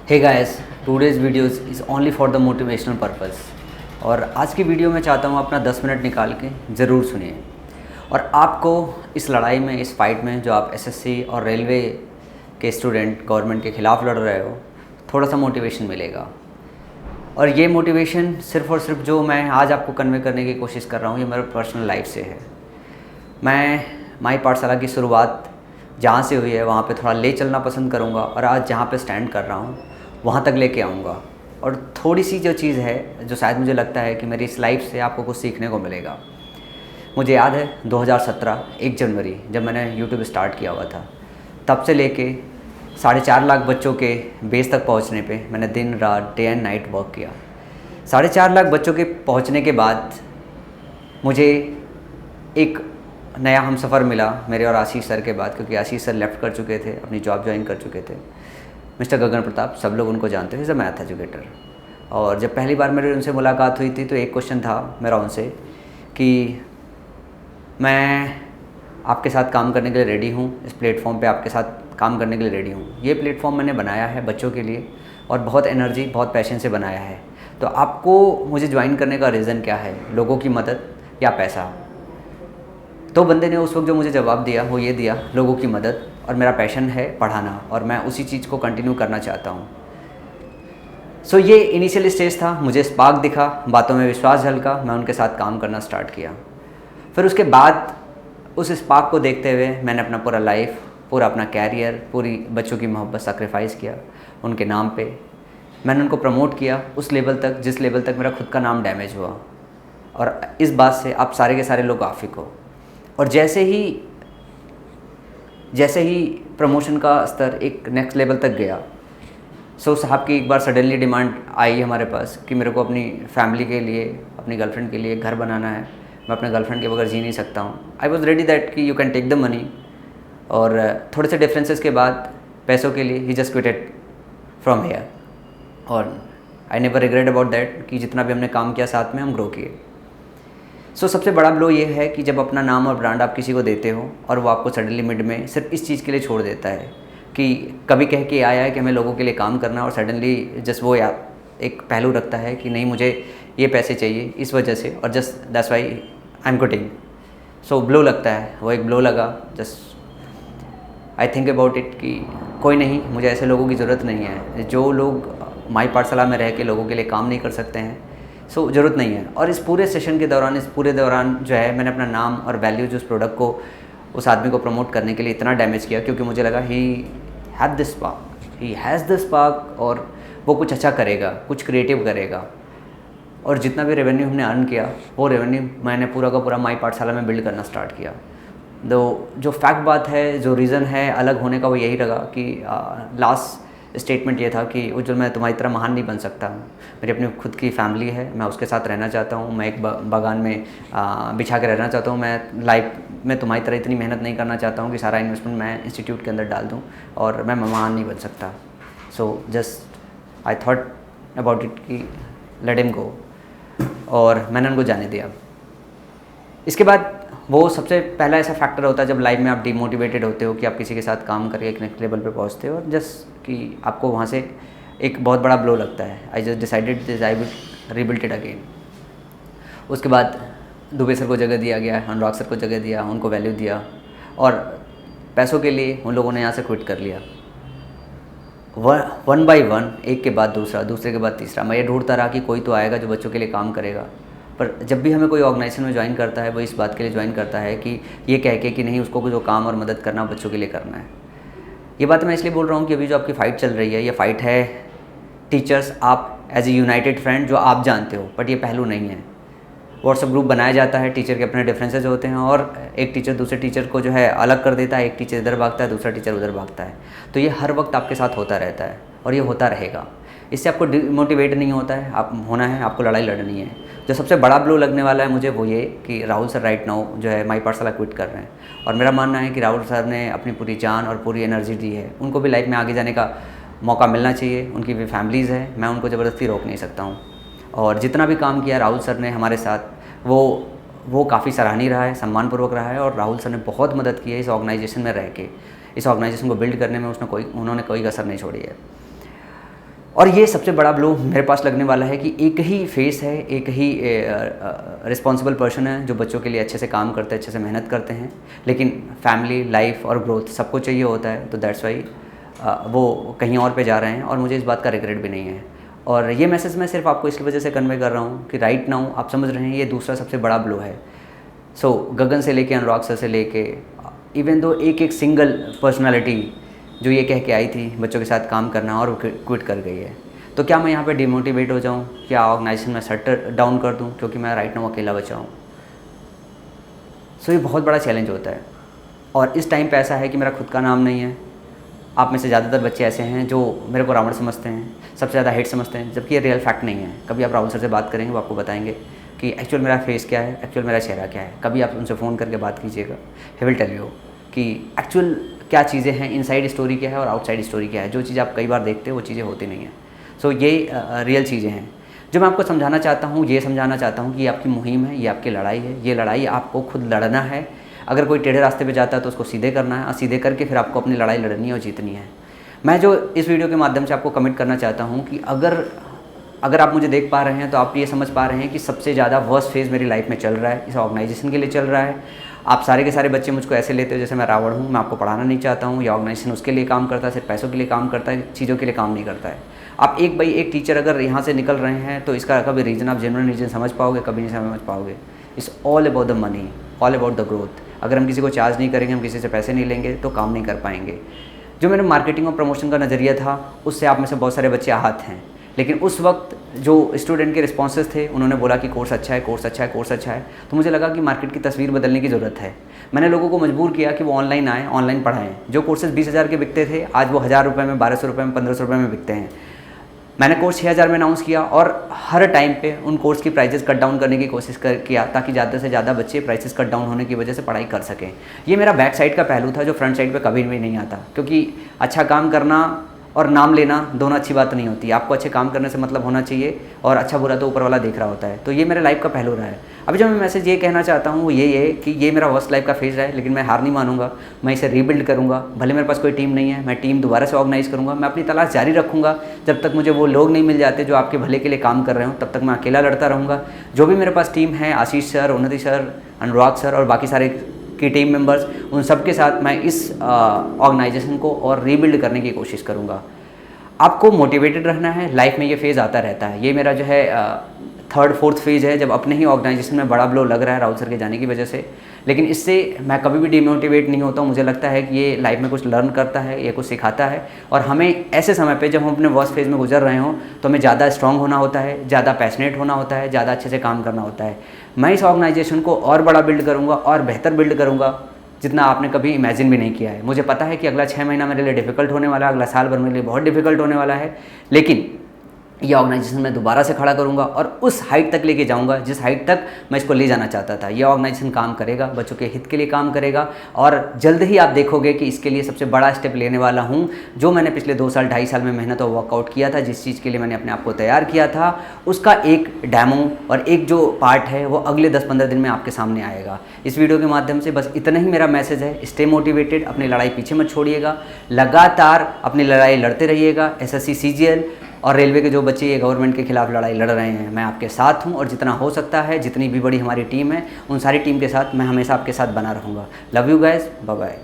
Hey guys, today's videos is only for the motivational purpose. और आज की video में चाहता हूँ अपना 10 मिनट निकाल के ज़रूर सुनिए। और आपको इस लड़ाई में, इस फाइट में जो आप एसएससी और रेलवे के स्टूडेंट गवर्नमेंट के ख़िलाफ़ लड़ रहे हो, थोड़ा सा मोटिवेशन मिलेगा। और ये मोटिवेशन सिर्फ़ और सिर्फ जो मैं आज आपको कन्वे करने की कोशिश कर रहा हूँ, ये मेरे पर्सनल लाइफ से है। मैं माई पाठशाला की शुरुआत जहाँ से हुई है वहाँ पे थोड़ा ले चलना पसंद करूँगा, और आज जहाँ पे स्टैंड कर रहा हूँ वहाँ तक लेके आऊँगा। और थोड़ी सी जो चीज़ है जो शायद मुझे लगता है कि मेरी इस लाइफ से आपको कुछ सीखने को मिलेगा। मुझे याद है 2017 1 जनवरी जब मैंने यूट्यूब स्टार्ट किया हुआ था, तब से लेके 4.5 लाख बच्चों के बेस तक पहुँचने पे मैंने दिन रात डे एंड नाइट वर्क किया। 4.5 लाख बच्चों के पहुँचने के बाद मुझे एक नया हमसफ़र मिला मेरे और आशीष सर के बाद, क्योंकि आशीष सर लेफ़्ट कर चुके थे, अपनी जॉब ज्वाइन कर चुके थे। मिस्टर गगन प्रताप, सब लोग उनको जानते हैं, इज़ अ मैथ एजुकेटर। और जब पहली बार मेरी उनसे मुलाकात हुई थी तो एक क्वेश्चन था मेरा उनसे कि मैं आपके साथ काम करने के लिए रेडी हूँ, इस प्लेटफॉर्म पे आपके साथ काम करने के लिए रेडी हूँ। ये प्लेटफॉर्म मैंने बनाया है बच्चों के लिए और बहुत एनर्जी, बहुत पैशन से बनाया है। तो आपको मुझे ज्वाइन करने का रीज़न क्या है, लोगों की मदद या पैसा? तो बंदे ने उस वक्त जो मुझे जवाब दिया वो ये दिया, लोगों की मदद, और मेरा पैशन है पढ़ाना और मैं उसी चीज़ को कंटिन्यू करना चाहता हूँ। सो ये इनिशियल स्टेज था। मुझे स्पार्क दिखा, बातों में विश्वास झलका, मैं उनके साथ काम करना स्टार्ट किया। फिर उसके बाद उस स्पार्क को देखते हुए मैंने अपना पूरा लाइफ, पूरा अपना कैरियर, पूरी बच्चों की मोहब्बत सैक्रिफाइस किया उनके नाम पे। मैंने उनको प्रमोट किया उस लेवल तक जिस लेवल तक मेरा खुद का नाम डैमेज हुआ। और इस बात से आप सारे के सारे लोग वाकिफ़ हो। और जैसे ही प्रमोशन का स्तर एक नेक्स्ट लेवल तक गया, साहब की एक बार सडनली डिमांड आई हमारे पास कि मेरे को अपनी फैमिली के लिए, अपनी गर्लफ्रेंड के लिए घर बनाना है। मैं अपने गर्लफ्रेंड के बगैर जी नहीं सकता हूँ। आई वॉज रेडी दैट कि you can take the money. और थोड़े से डिफरेंसेस के बाद पैसों के लिए ही जस्ट क्विटेड फ्रॉम हेयर। और I never regret about that कि जितना भी हमने काम किया साथ में हम ग्रो किए। सबसे बड़ा ब्लो ये है कि जब अपना नाम और ब्रांड आप किसी को देते हो और वो आपको सडनली मिड में सिर्फ इस चीज़ के लिए छोड़ देता है कि कभी कह के आया है कि हमें लोगों के लिए काम करना, और सडनली जस्ट वो एक पहलू रखता है कि नहीं मुझे ये पैसे चाहिए इस वजह से, और just that's why I am quitting. Blow लगता है, वो एक ब्लो लगा। Just I think about it कि कोई नहीं, मुझे ऐसे लोगों की ज़रूरत नहीं है जो लोग माई पाठशाला में रह के लोगों के लिए काम नहीं कर सकते हैं। ज़रूरत नहीं है। और इस पूरे सेशन के दौरान, इस पूरे दौरान जो है, मैंने अपना नाम और वैल्यूज उस प्रोडक्ट को, उस आदमी को प्रमोट करने के लिए इतना डैमेज किया, क्योंकि मुझे लगा he had this spark, he has this spark, और वो कुछ अच्छा करेगा, कुछ क्रिएटिव करेगा। और जितना भी रेवेन्यू हमने अर्न किया, वो रेवेन्यू मैंने पूरा का पूरा माई पाठशाला में बिल्ड करना स्टार्ट किया। जो फैक्ट बात है, जो रीज़न है अलग होने का, वो यही लगा कि लास्ट स्टेटमेंट ये था कि उज्जवल, मैं तुम्हारी तरह महान नहीं बन सकता हूँ। मेरी अपनी खुद की फैमिली है, मैं उसके साथ रहना चाहता हूँ। मैं एक बागान में बिछा के रहना चाहता हूँ। मैं लाइफ में तुम्हारी तरह इतनी मेहनत नहीं करना चाहता हूँ कि सारा इन्वेस्टमेंट मैं इंस्टीट्यूट के अंदर डाल दूँ, और मैं महान नहीं बन सकता। Just I thought about it कि लेट हिम गो, और मैंने उनको जाने दिया। इसके बाद वो सबसे पहला ऐसा फैक्टर होता है जब लाइफ में आप डिमोटिवेटेड होते हो कि आप किसी के साथ काम करके एक नेक्स्ट लेवल पे पहुंचते हो, और जस्ट कि आपको वहाँ से एक बहुत बड़ा ब्लो लगता है। I just decided this, I will rebuild it again. उसके बाद दुबे सर को जगह दिया गया, अनुराग सर को जगह दिया, उनको वैल्यू दिया, और पैसों के लिए उन लोगों ने यहाँ से क्विट कर लिया। वन बाई वन, एक के बाद दूसरा, दूसरे के बाद तीसरा, मैं ये ढूंढता रहा कि कोई तो आएगा जो बच्चों के लिए काम करेगा। पर जब भी हमें कोई ऑर्गेनाइजेशन में ज्वाइन करता है, वो इस बात के लिए ज्वाइन करता है कि ये कह के कि नहीं, उसको जो काम और मदद करना बच्चों के लिए करना है। ये बात मैं इसलिए बोल रहा हूँ कि अभी जो आपकी फ़ाइट चल रही है, ये फ़ाइट है टीचर्स, आप एज ए यूनाइटेड फ्रेंड जो आप जानते हो, बट ये पहलू नहीं है। व्हाट्सएप ग्रुप बनाया जाता है, टीचर के अपने डिफरेंसेस होते हैं, और एक टीचर दूसरे टीचर को जो है अलग कर देता है, एक टीचर इधर भागता है, दूसरा टीचर उधर भागता है। तो ये हर वक्त आपके साथ होता रहता है और ये होता रहेगा। इससे आपको डिमोटिवेट नहीं होता है, आप होना है, आपको लड़ाई लड़नी है। जो सबसे बड़ा ब्लो लगने वाला है मुझे, वो ये कि राहुल सर राइट नाउ जो है माई पाठशाला क्विट कर रहे हैं। और मेरा मानना है कि राहुल सर ने अपनी पूरी जान और पूरी एनर्जी दी है, उनको भी लाइफ में आगे जाने का मौका मिलना चाहिए। उनकी भी फैमिलीज़ है, मैं उनको ज़बरदस्ती रोक नहीं सकता हूँ। और जितना भी काम किया राहुल सर ने हमारे साथ, वो काफ़ी सराहनीय रहा है, सम्मानपूर्वक रहा है। और राहुल सर ने बहुत मदद की है इस ऑर्गेनाइजेशन में रह के, इस ऑर्गेनाइजेशन को बिल्ड करने में उन्होंने कोई कसर नहीं छोड़ी है। और ये सबसे बड़ा ब्लो मेरे पास लगने वाला है कि एक ही फेस है, एक ही रिस्पॉन्सिबल पर्सन है जो बच्चों के लिए अच्छे से काम करते हैं, अच्छे से मेहनत करते हैं, लेकिन फैमिली, लाइफ और ग्रोथ सबको चाहिए होता है। तो दैट्स वाई वो कहीं और पे जा रहे हैं और मुझे इस बात का रिग्रेट भी नहीं है। और ये मैसेज मैं सिर्फ आपको इस वजह से कन्वे कर रहा हूँ कि राइट नाउ आप समझ रहे हैं ये दूसरा सबसे बड़ा ब्लो है। सो गगन से लेके अनुराग सर से लेके इवन दो एक सिंगल पर्सनालिटी जो ये कह के आई थी बच्चों के साथ काम करना और वो क्विट कर गई है, तो क्या मैं यहाँ पे डिमोटिवेट हो जाऊँ, क्या ऑर्गेनाइजेशन में शट डाउन कर दूँ क्योंकि मैं राइट नाउ अकेला बचा हूँ? सो ये बहुत बड़ा चैलेंज होता है। और इस टाइम पे ऐसा है कि मेरा खुद का नाम नहीं है। आप में से ज़्यादातर बच्चे ऐसे हैं जो मेरे को रावण समझते हैं, सबसे ज़्यादा हेट समझते हैं, जबकि ये रियल फैक्ट नहीं है। कभी आप राहुल सर से बात करेंगे, वो आपको बताएंगे कि एक्चुअल मेरा फेस क्या है, एक्चुअल मेरा चेहरा क्या है। कभी आप उनसे फ़ोन करके बात कीजिएगा, ही विल टेल यू कि एक्चुअल क्या चीज़ें हैं, इनसाइड स्टोरी क्या है और आउटसाइड स्टोरी क्या है। जो चीज़ आप कई बार देखते हो वो चीज़ें होती नहीं हैं। सो ये रियल चीज़ें हैं जो मैं आपको समझाना चाहता हूँ। ये समझाना चाहता हूँ कि ये आपकी मुहिम है, ये आपकी लड़ाई है। ये लड़ाई आपको खुद लड़ना है। अगर कोई टेढ़े रास्ते पे जाता है तो उसको सीधे करना है और सीधे करके फिर आपको अपनी लड़ाई लड़नी है और जीतनी है। मैं जो इस वीडियो के माध्यम से आपको कमिट करना चाहता हूँ कि अगर आप मुझे देख पा रहे हैं तो आप ये समझ पा रहे हैं कि सबसे ज़्यादा वर्स्ट फेज़ मेरी लाइफ में चल रहा है, इस ऑर्गेनाइजेशन के लिए चल रहा है। आप सारे के सारे बच्चे मुझको ऐसे लेते हो जैसे मैं रावण हूँ, मैं आपको पढ़ाना नहीं चाहता हूँ। ये ऑर्गेनाइजेशन उसके लिए काम करता है, सिर्फ पैसों के लिए काम करता है, चीज़ों के लिए काम नहीं करता है। आप एक बाई एक टीचर अगर यहाँ से निकल रहे हैं तो इसका कभी रीज़न आप जेन्युइन रीज़न समझ पाओगे, कभी नहीं समझ पाओगे। It's all about the money, all about the growth. अगर हम किसी को चार्ज नहीं करेंगे, हम किसी से पैसे नहीं लेंगे तो काम नहीं कर पाएंगे। जो मेरा मार्केटिंग और प्रमोशन का नज़रिया था उससे आप में से बहुत सारे बच्चे आहत हैं, लेकिन उस वक्त जो स्टूडेंट के रिस्पॉन्सेस थे उन्होंने बोला कि कोर्स अच्छा है, कोर्स अच्छा है, कोर्स अच्छा है। तो मुझे लगा कि मार्केट की तस्वीर बदलने की ज़रूरत है। मैंने लोगों को मजबूर किया कि वो ऑनलाइन आएँ, ऑनलाइन पढ़ाएँ। जो कोर्सेज 20,000 के बिकते थे आज वो 1,000 रुपये में, 1,200 रुपये में, 1,500 रुपये में बिकते हैं। मैंने कोर्स 6,000 में अनाउंस किया और हर टाइम पे उन कोर्स की प्राइसेस कट डाउन करने की कोशिश किया ताकि ज़्यादा से ज़्यादा बच्चे प्राइसेस कट डाउन होने की वजह से पढ़ाई कर सकें। ये मेरा बैक साइड का पहलू था जो फ्रंट साइड पे कभी भी नहीं आता, क्योंकि अच्छा काम करना और नाम लेना दोनों अच्छी बात नहीं होती। आपको अच्छे काम करने से मतलब होना चाहिए और अच्छा बुरा तो ऊपर वाला देख रहा होता है। तो ये मेरे लाइफ का पहलू रहा है। अभी जो मैं मैसेज ये कहना चाहता हूँ वो ये है कि ये मेरा वर्स्ट लाइफ का फेज रहा है, लेकिन मैं हार नहीं मानूंगा। मैं इसे रीबिल्ड करूँगा। भले मेरे पास कोई टीम नहीं है, मैं टीम दोबारा से ऑर्गेनाइज करूँगा। मैं अपनी तलाश जारी रखूँगा जब तक मुझे वो लोग नहीं मिल जाते जो आपके भले के लिए काम कर रहे हो। तब तक मैं अकेला लड़ता रहूँगा। जो भी मेरे पास टीम है, आशीष सर, उन्नति सर, अनुराग सर और बाकी सारे की टीम मेंबर्स, उन सब के साथ मैं इस ऑर्गेनाइजेशन को और रीबिल्ड करने की कोशिश करूँगा। आपको मोटिवेटेड रहना है। लाइफ में ये फेज़ आता रहता है। ये मेरा जो है 3rd 4th फेज़ है जब अपने ही ऑर्गेनाइजेशन में बड़ा ब्लो लग रहा है राहुल सर के जाने की वजह से। लेकिन इससे मैं कभी भी डिमोटिवेट नहीं होता हूँ। मुझे लगता है कि ये लाइफ में कुछ लर्न करता है, ये कुछ सिखाता है और हमें ऐसे समय पे जब हम अपने वर्स्ट फेज़ में गुजर रहे हों तो हमें ज़्यादा स्ट्रॉन्ग होना होता है, ज़्यादा पैशनेट होना होता है, ज़्यादा अच्छे से काम करना होता है। मैं इस ऑर्गेनाइजेशन को और बड़ा बिल्ड करूँगा और बेहतर बिल्ड करूँगा जितना आपने कभी इमेजिन भी नहीं किया है। मुझे पता है कि अगला 6 महीना मेरे लिए डिफ़िकल्ट होने वाला है, अगला साल भर मेरे लिए बहुत डिफ़िकल्ट होने वाला है, लेकिन ये ऑर्गेनाइजेशन मैं दोबारा से खड़ा करूँगा और उस हाइट तक लेके जाऊँगा जिस हाइट तक मैं इसको ले जाना चाहता था। ये ऑर्गेनाइजेशन काम करेगा, बच्चों के हित के लिए काम करेगा और जल्द ही आप देखोगे कि इसके लिए सबसे बड़ा स्टेप लेने वाला हूँ। जो मैंने पिछले 2 साल 2.5 साल में मेहनत और वर्कआउट किया था, जिस चीज़ के लिए मैंने अपने आप को तैयार किया था, उसका एक डेमो और एक जो पार्ट है वो अगले 10-15 दिन में आपके सामने आएगा। इस वीडियो के माध्यम से बस इतना ही मेरा मैसेज है। स्टे मोटिवेटेड, अपनी लड़ाई पीछे मत छोड़िएगा, लगातार अपनी लड़ाई लड़ते रहिएगा। SSC, CGL और रेलवे के जो बच्चे ये गवर्नमेंट के खिलाफ लड़ाई लड़ रहे हैं, मैं आपके साथ हूं और जितना हो सकता है, जितनी भी बड़ी हमारी टीम है, उन सारी टीम के साथ मैं हमेशा आपके साथ बना रहूँगा। Love you guys, bye bye.